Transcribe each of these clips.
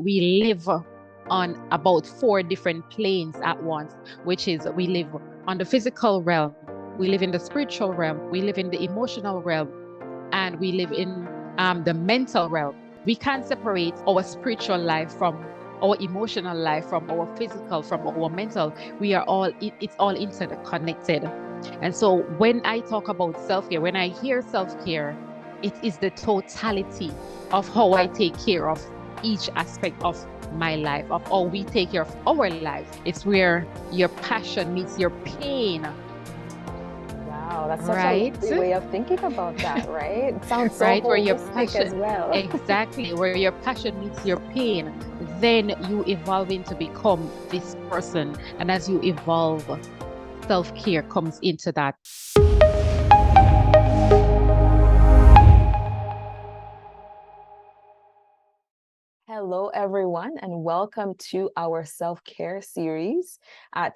we live on about four different planes at once, which is we live on the physical realm, we live in the spiritual realm, we live in the emotional realm, and we live in the mental realm. We can't separate our spiritual life from our emotional life, from our physical, from our mental. We are all, it's all interconnected. And so when I talk about self-care, when I hear self-care, it is the totality of how I take care of each aspect of my life, of how we take care of our lives. It's where your passion meets your pain. Wow, that's such a Right? lovely way of thinking about that, right? It sounds so Right? Where your holistic as passion, well. exactly, where your passion meets your pain, then you evolve into become this person. And as you evolve, self-care comes into that. Hello, everyone, and welcome to our self-care series.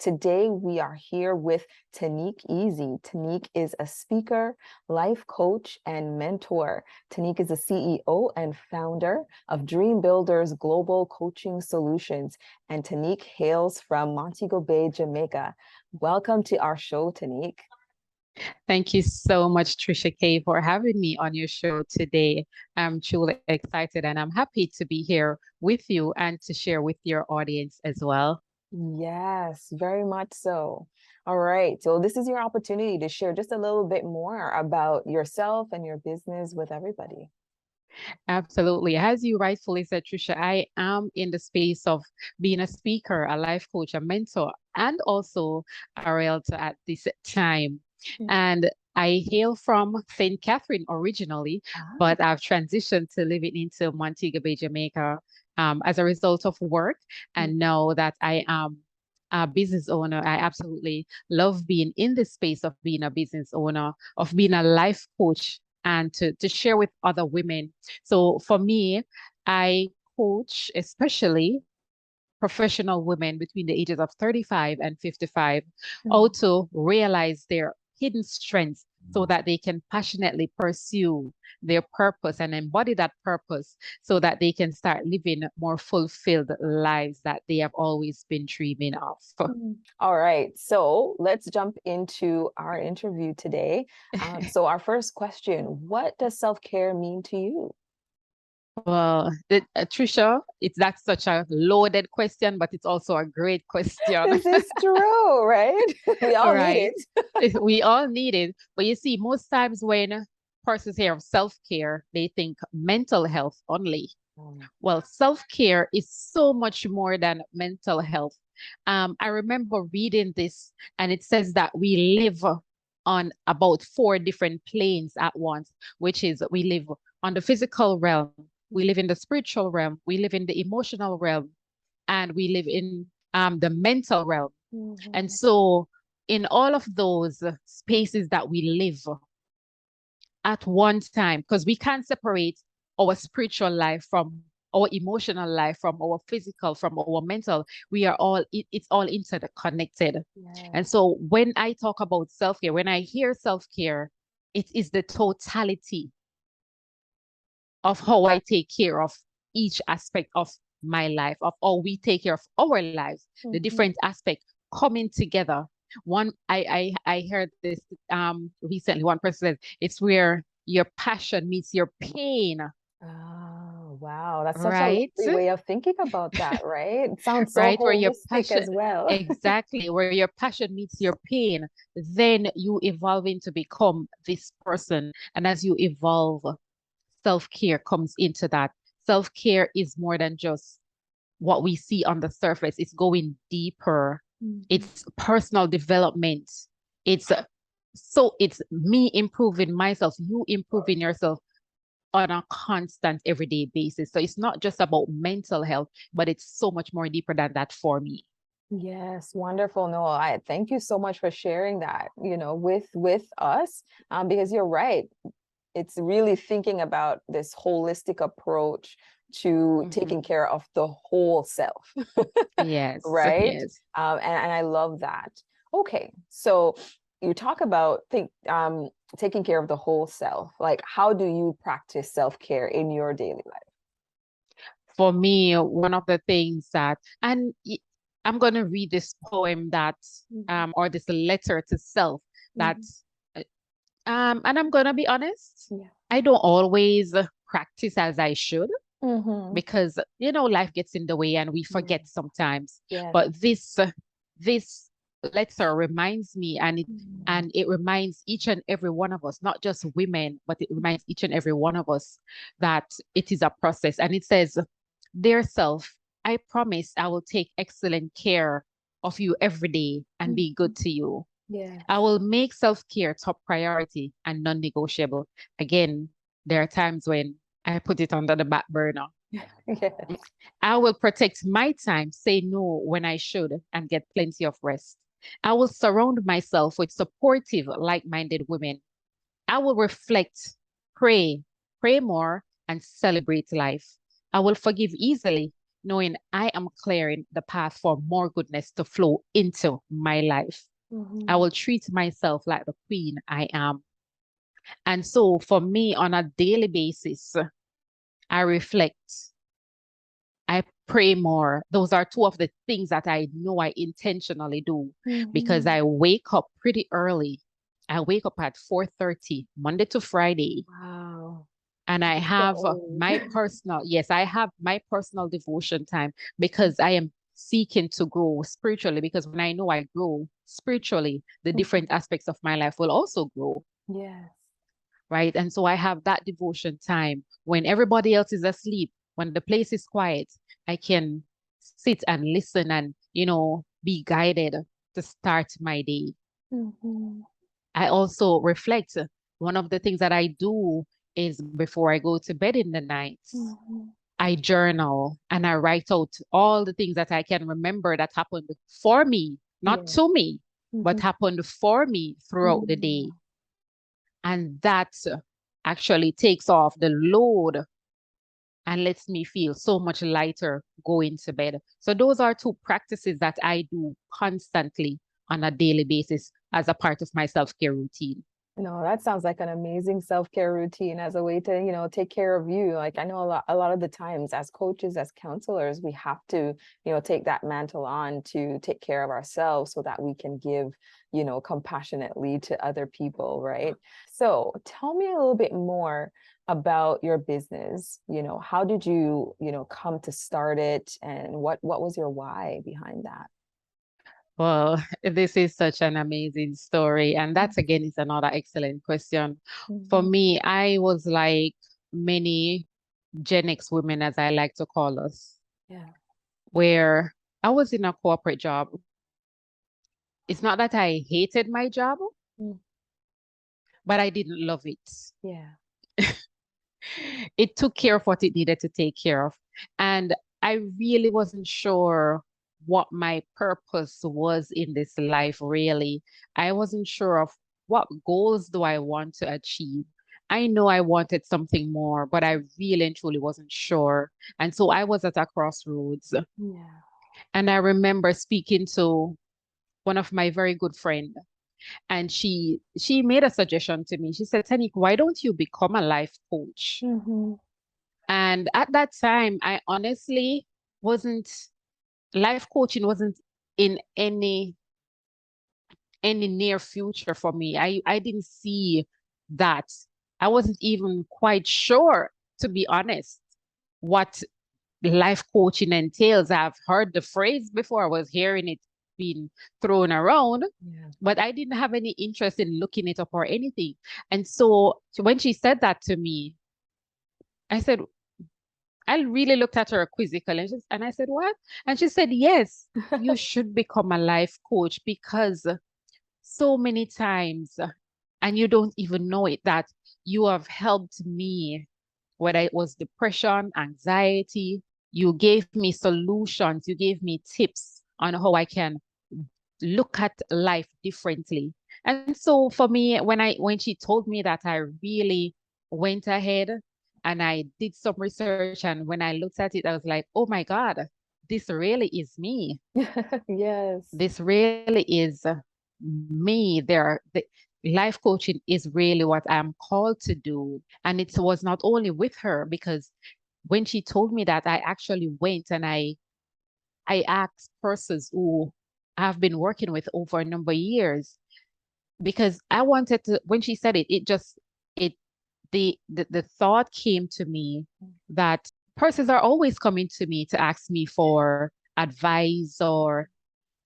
Today, we are here with Tanique Easy. Tanique is a speaker, life coach, and mentor. Tanique is the CEO and founder of Dream Builders Global Coaching Solutions, and Tanique hails from Montego Bay, Jamaica. Welcome to our show, Tanique. Thank you so much, Trisha K, for having me on your show today. I'm truly excited and I'm happy to be here with you and to share with your audience as well. Yes, very much so. All right. So this is your opportunity to share just a little bit more about yourself and your business with everybody. Absolutely. As you rightfully said, Trisha, I am in the space of being a speaker, a life coach, a mentor, and also a realtor at this time. And I hail from St. Catherine originally, Ah, but I've transitioned to living into Montego Bay, Jamaica, as a result of work. And now that I am a business owner, I absolutely love being in the space of being a business owner, of being a life coach, and to share with other women. So for me, I coach especially professional women between the ages of 35 and 55 how to realize their hidden strengths so that they can passionately pursue their purpose and embody that purpose so that they can start living more fulfilled lives that they have always been dreaming of. all right. So let's jump into our interview today. So our first question, what does self-care mean to you? Well, Trisha, that's such a loaded question, but it's also a great question. This is true, right? We All all need right. it. We all need it. But you see, most times when persons hear of self-care, they think mental health only. Well, self-care is so much more than mental health. I remember reading this, and it says that we live on about four different planes at once, which is we live on the physical realm, we live in the spiritual realm, we live in the emotional realm, and we live in the mental realm. And Mhm. so, in all of those spaces that we live at one time, because we can't separate our spiritual life from our emotional life, from our physical, from our mental. We are all, it's all interconnected. And Yes. so, when I talk about self care, when I hear self care, it is the totality of how I take care of each aspect of my life, of how we take care of our lives, the Mhm. different aspects coming together. One, I heard this recently. One person said it's where your passion meets your pain, Oh, wow. That's such a right? lovely way of thinking about that, right? It sounds so Right, where your holistic passion, as well. exactly, where your passion meets your pain, then you evolve into become this person. And as you evolve, self-care comes into that. Self-care is more than just what we see on the surface. It's going deeper. Mhm. It's personal development. It's it's me improving myself, you improving yourself on a constant everyday basis. So it's not just about mental health, but it's so much more deeper than that for me. Yes, wonderful. No, I thank you so much for sharing that, with us, because you're right. It's really thinking about this holistic approach to taking Mhm. care of the whole self, Yes, right? yes. And I love that. Okay, so you talk about taking care of the whole self. Like, how do you practice self-care in your daily life? For me, one of the things that, I'm going to read this poem that, Mhm. or this letter to self that, Mhm. uh, and I'm going to be honest, Yeah. I don't always practice as I should Mhm. because, life gets in the way and we Yeah. forget sometimes. Yeah. But this letter reminds me, Mhm. and it reminds each and every one of us, not just women, but it reminds each and every one of us that it is a process. And it says, "Dear self, I promise I will take excellent care of you every day and be good Mhm. to you. Yeah. I will make self-care top priority and non-negotiable." Again, there are times when I put it under the back burner. Yes. I will protect my time, say no when I should, and get plenty of rest. I will surround myself with supportive, like-minded women. I will reflect, pray, pray more, and celebrate life. I will forgive easily, knowing I am clearing the path for more goodness to flow into my life. I Mhm. will treat myself like the queen I am. And so for me, on a daily basis, I reflect, I pray more. Those are two of the things that I know I intentionally do because Mhm. I wake up pretty early. I wake up at 4:30 Monday to Friday, Wow. and I That's so have old. my personal, yes, I have my personal devotion time because I am seeking to grow spiritually, because when I know I grow spiritually, the different Mhm. aspects of my life will also grow, Yes. right? And so I have that devotion time when everybody else is asleep, when the place is quiet, I can sit and listen and, be guided to start my day. Mhm. I also reflect. One of the things that I do is before I go to bed in the night, Mhm. I journal and I write out all the things that I can remember that happened for me, not Yeah. to me, but Mhm. happened for me throughout the day. Mm. And that actually takes off the load and lets me feel so much lighter going to bed. So those are two practices that I do constantly on a daily basis as a part of my self-care routine. No, that sounds like an amazing self-care routine as a way to, take care of you. Like I know a lot of the times as coaches, as counselors, we have to, take that mantle on to take care of ourselves so that we can give, compassionately to other people, right? So tell me a little bit more about your business. How did you, come to start it and what was your why behind that? Well, this is such an amazing story. And that again is another excellent question. For Mhm. me, I was like many Gen X women, as I like to call us, Yeah. where I was in a corporate job. It's not that I hated my job, Mm. but I didn't love it. Yeah. It took care of what it needed to take care of. And I really wasn't sure what my purpose was in this life, really. I wasn't sure of what goals do I want to achieve. I know I wanted something more, but I really and truly wasn't sure. And so I was at a crossroads. Yeah. And I remember speaking to one of my very good friend, and she made a suggestion to me. She said, "Tanique, why don't you become a life coach?" Mhm. And at that time, I honestly wasn't, life coaching wasn't in any near future for me. I didn't see that. I wasn't even quite sure, to be honest, what life coaching entails. I've heard the phrase before, I was hearing it being thrown around, Yeah. but I didn't have any interest in looking it up or anything. And so when she said that to me, I said, I really looked at her quizzically, and I said, "What?" And she said, "Yes, you should become a life coach because so many times, and you don't even know it, that you have helped me, whether it was depression, anxiety, you gave me solutions, you gave me tips on how I can look at life differently." And so for me, when she told me that, I really went ahead and I did some research. And when I looked at it, I was like, oh my God, this really is me. Yes. This really is me. Life coaching is really what I'm called to do. And it was not only with her, because when she told me that, I actually went and I asked persons who I've been working with over a number of years, because I wanted to, when she said it, it just, it, the thought came to me that persons are always coming to me to ask me for advice or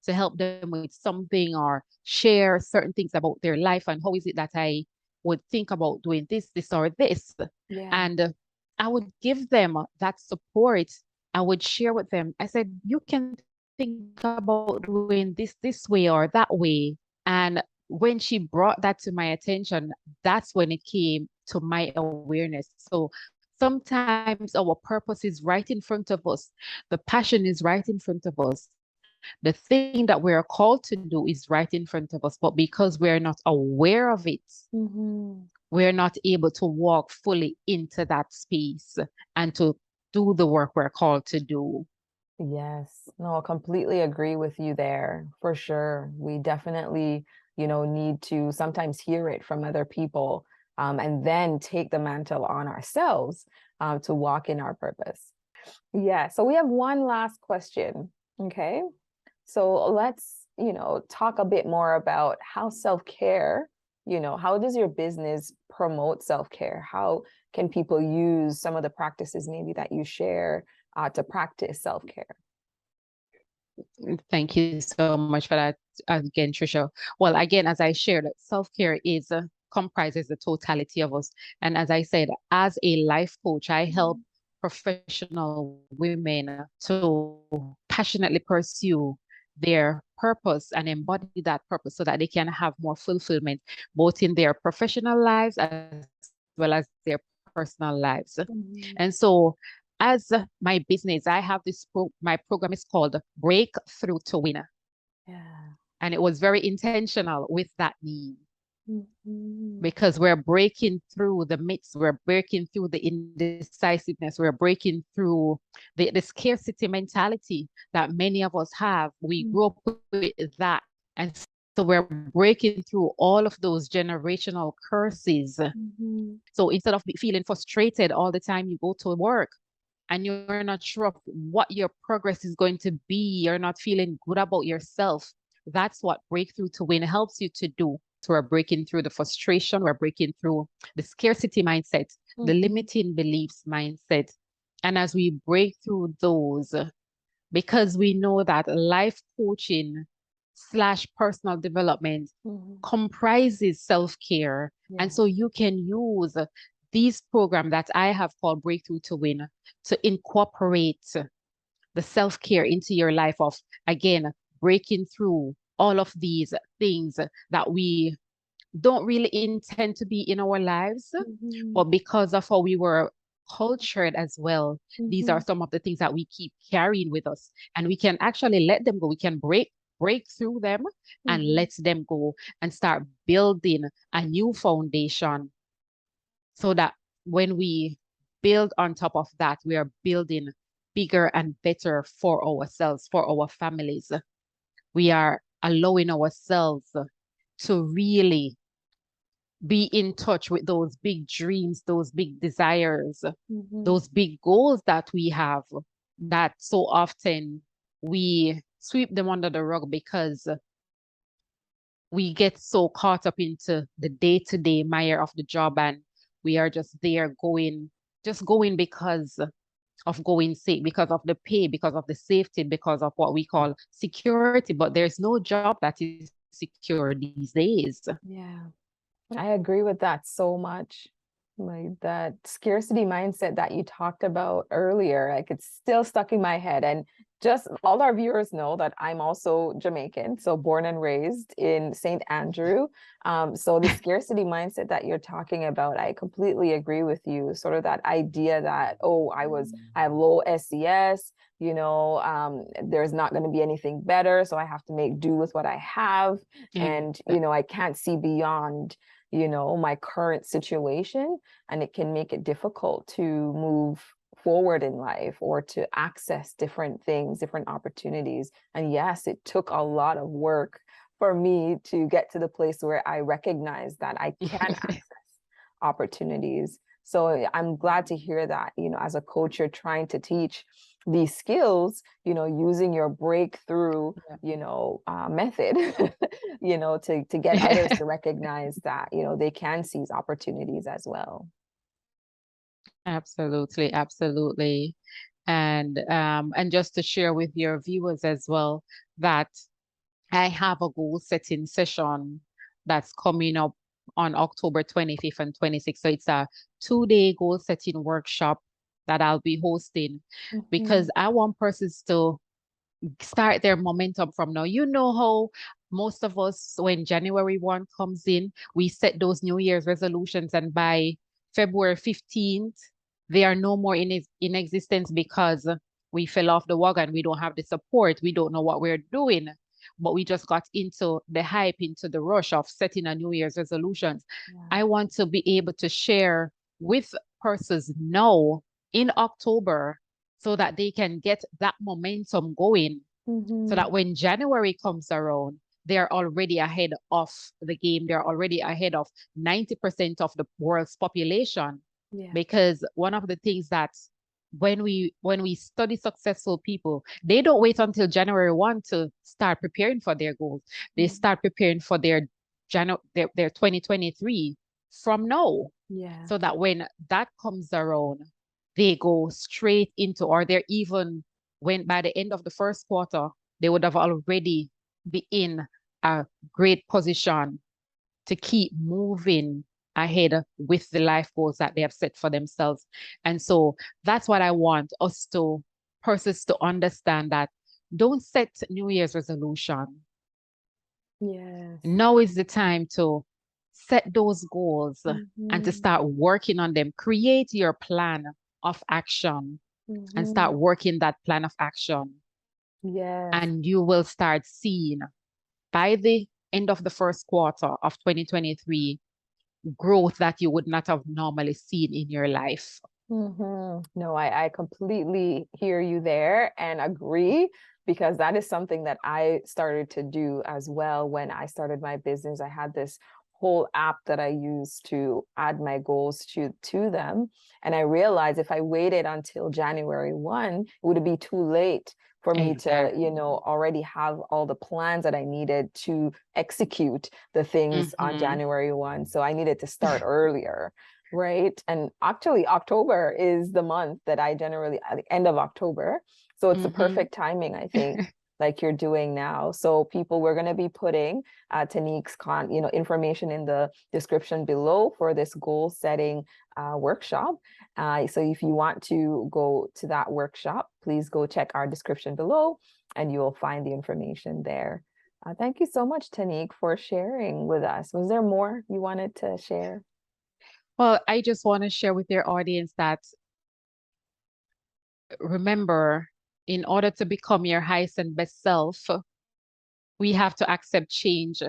to help them with something or share certain things about their life and how is it that I would think about doing this or this. Yeah. And I would give them that support. I would share with them. I said, you can think about doing this way or that way. And when she brought that to my attention, that's when it came to my awareness. So sometimes our purpose is right in front of us. The passion is right in front of us. The thing that we're called to do is right in front of us. But because we're not aware of it, we're not able to walk fully into that space and to do the work we're called to do. Yes, no, I completely agree with you there for sure. We definitely, need to sometimes hear it from other people, and then take the mantle on ourselves, to walk in our purpose. Yeah, so we have one last question. Okay. So let's, talk a bit more about how self-care, how does your business promote self-care? How can people use some of the practices maybe that you share, to practice self-care? Thank you so much for that again, Trisha. Well, again, as I shared, self-care is comprises the totality of us. And as I said, as a life coach, I help professional women to passionately pursue their purpose and embody that purpose so that they can have more fulfillment both in their professional lives as well as their personal lives. And so as my business, I have my program is called Breakthrough to Win. Yeah. And it was very intentional with that name Mhm. because we're breaking through the myths, we're breaking through the indecisiveness, we're breaking through the scarcity mentality that many of us have. We Mm. grew up with that. And so we're breaking through all of those generational curses. So Mhm. instead of feeling frustrated all the time you go to work and you're not sure of what your progress is going to be, you're not feeling good about yourself, that's what Breakthrough to Win helps you to do. So we're breaking through the frustration, we're breaking through the scarcity mindset, the Mhm. limiting beliefs mindset. And as we break through those, because we know that life coaching slash personal development Mhm. comprises self-care. And so Yes. you can use these program that I have called Breakthrough to Win to incorporate the self-care into your life of, again, breaking through all of these things that we don't really intend to be in our lives, but Mhm. because of how we were cultured as well, these are Mhm. some of the things that we keep carrying with us. And we can actually let them go. We can break through them and Mhm. let them go and start building a new foundation so that when we build on top of that, we are building bigger and better for ourselves, for our families. We are allowing ourselves to really be in touch with those big dreams, those big desires, Mhm. those big goals that we have that so often we sweep them under the rug because we get so caught up into the day-to-day mire of the job and we are just there going, just going because of going sake, because of the pay, because of the safety, because of what we call security. But there's no job that is secure these days. Yeah. I agree with that so much. Like that scarcity mindset that you talked about earlier, like it's still stuck in my head. And just all our viewers know that I'm also Jamaican, so born and raised in St. Andrew. So the scarcity mindset that you're talking about, I completely agree with you. Sort of that idea that, oh, I have low SES, there's not going to be anything better, so I have to make do with what I have. And, I can't see beyond my current situation, and it can make it difficult to move forward in life or to access different things, different opportunities. And yes, it took a lot of work for me to get to the place where I recognize that I can access opportunities. So I'm glad to hear that, as a coach, you're trying to teach these skills, using your breakthrough, method, to get others to recognize that, they can seize opportunities as well. Absolutely, absolutely. And just to share with your viewers as well that I have a goal setting session that's coming up on October 25th and 26th. So it's a 2-day goal setting workshop that I'll be hosting Mhm. because I want persons to start their momentum from now. You know how most of us, when January 1 comes in, we set those New Year's resolutions, and by February 15th, they are no more in existence because we fell off the wagon. We don't have the support. We don't know what we're doing. But we just got into the hype, into the rush of setting a New Year's resolutions. Yeah. I want to be able to share with persons now in October so that they can get that momentum going so Mhm. that when January comes around, they're already ahead of the game. They're already ahead of 90% of the world's population. Yeah. Because one of the things that when we study successful people, they don't wait until January 1 to start preparing for their goals. They Mhm. start preparing for their 2023 from now. Yeah. So that when that comes around, they go straight into, or they're even when by the end of the first quarter, they would have already be in a great position to keep moving ahead with the life goals that they have set for themselves. And so that's what I want us to persist to understand, that don't set New Year's resolution. Yes. Now is the time to set those goals and to Mhm. start working on them. Create your plan of action and Mhm. start working that plan of action. Yes. And you will start seeing by the end of the first quarter of 2023 growth that you would not have normally seen in your life. No, I completely hear you there and agree, because that is something that I started to do as well. When I started my business, I had this whole app that I used to add my goals to them. And I realized if I waited until January 1, it would be too late for me to, Exactly. already have all the plans that I needed to execute the things on Mm-hmm. January 1. So I needed to start earlier. Right. And actually, October is the month that I generally, at the end of October. So it's the Mm-hmm. perfect timing, I think, like you're doing now. So people, we're going to be putting Tanique's information in the description below for this goal setting workshop. So if you want to go to that workshop, please go check our description below and you will find the information there. Thank you so much, Tanique, for sharing with us. Was there more you wanted to share? Well, I just want to share with your audience that remember, in order to become your highest and best self, we have to accept change.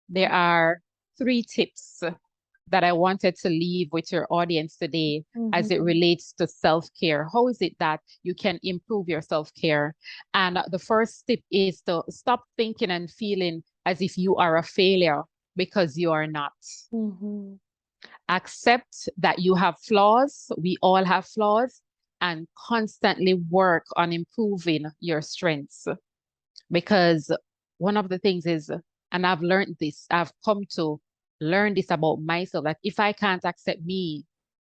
There are 3 tips that I wanted to leave with your audience today as it Mhm. relates to self-care. How is it that you can improve your self-care? And the first tip is to stop thinking and feeling as if you are a failure, because you are not. Mhm. Accept that you have flaws. We all have flaws, and constantly work on improving your strengths. Because one of the things is, and I've learned this, I've come to learn this about myself, that if I can't accept me,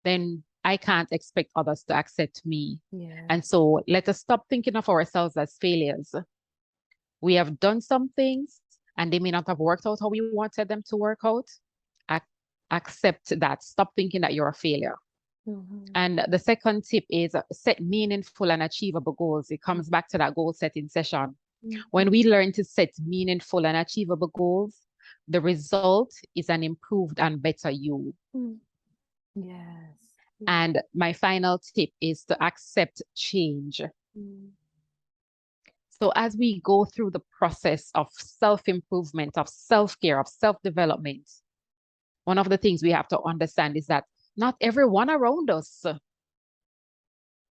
then I can't expect others to accept me. Yeah. And so let us stop thinking of ourselves as failures. We have done some things and they may not have worked out how we wanted them to work out. Ac- Accept that. Stop thinking that you're a failure. Mhm. And the second tip is set meaningful and achievable goals. It comes back to that goal setting session. When Mhm. we learn to set meaningful and achievable goals, the result is an improved and better you. Mm. Yes. Yeah. And my final tip is to accept change. Mm. So as we go through the process of self-improvement, of self-care, of self-development, one of the things we have to understand is that not everyone around us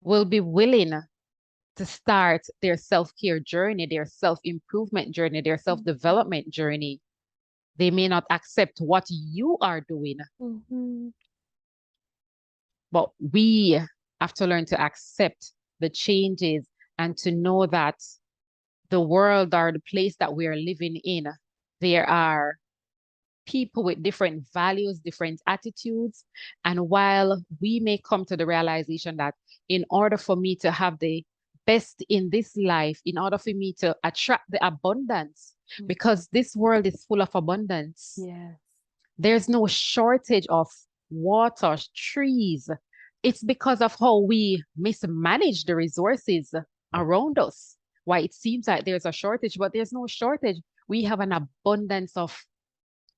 will be willing to start their self-care journey, their self-improvement journey, their self-development journey. They may not accept what you are doing, Mhm. but we have to learn to accept the changes and to know that the world or the place that we are living in, there are people with different values, different attitudes. And while we may come to the realization that in order for me to have the best in this life, in order for me to attract the abundance, because this world is full of abundance. Yes. There's no shortage of water, trees. It's because of how we mismanage the resources around us. Why it seems like there's a shortage, but there's no shortage. We have an abundance of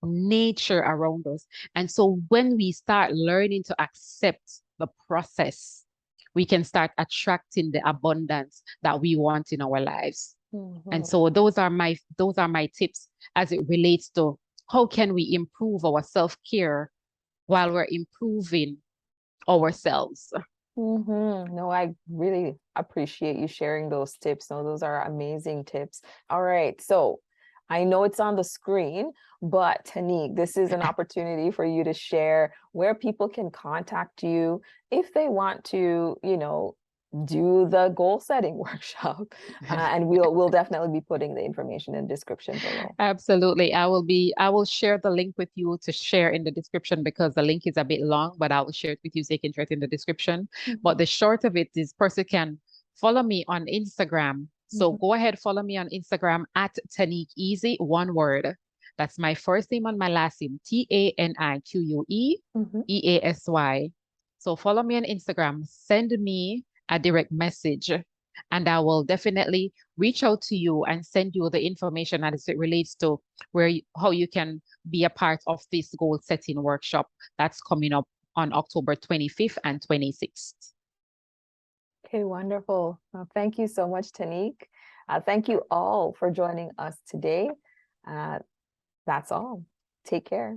nature around us. And so when we start learning to accept the process, we can start attracting the abundance that we want in our lives. And so those are my tips as it relates to how can we improve our self-care while we're improving ourselves. No, I really appreciate you sharing those tips. No, those are amazing tips. All right. So I know it's on the screen, but Tanique, this is an opportunity for you to share where people can contact you if they want to, do the goal setting workshop. And we'll definitely be putting the information in the description below. Absolutely. I will share the link with you to share in the description because the link is a bit long, but I will share it with you so you can share it in the description. But the short of it is person can follow me on Instagram. So go ahead, follow me on Instagram at Tanique Easy, one word. That's my first name and my last name, Tanique Easy. So follow me on Instagram, send me a direct message, and I will definitely reach out to you and send you the information as it relates to how you can be a part of this goal setting workshop that's coming up on October 25th and 26th. Okay, wonderful. Well, thank you so much, Tanique. Thank you all for joining us today. That's all. Take care.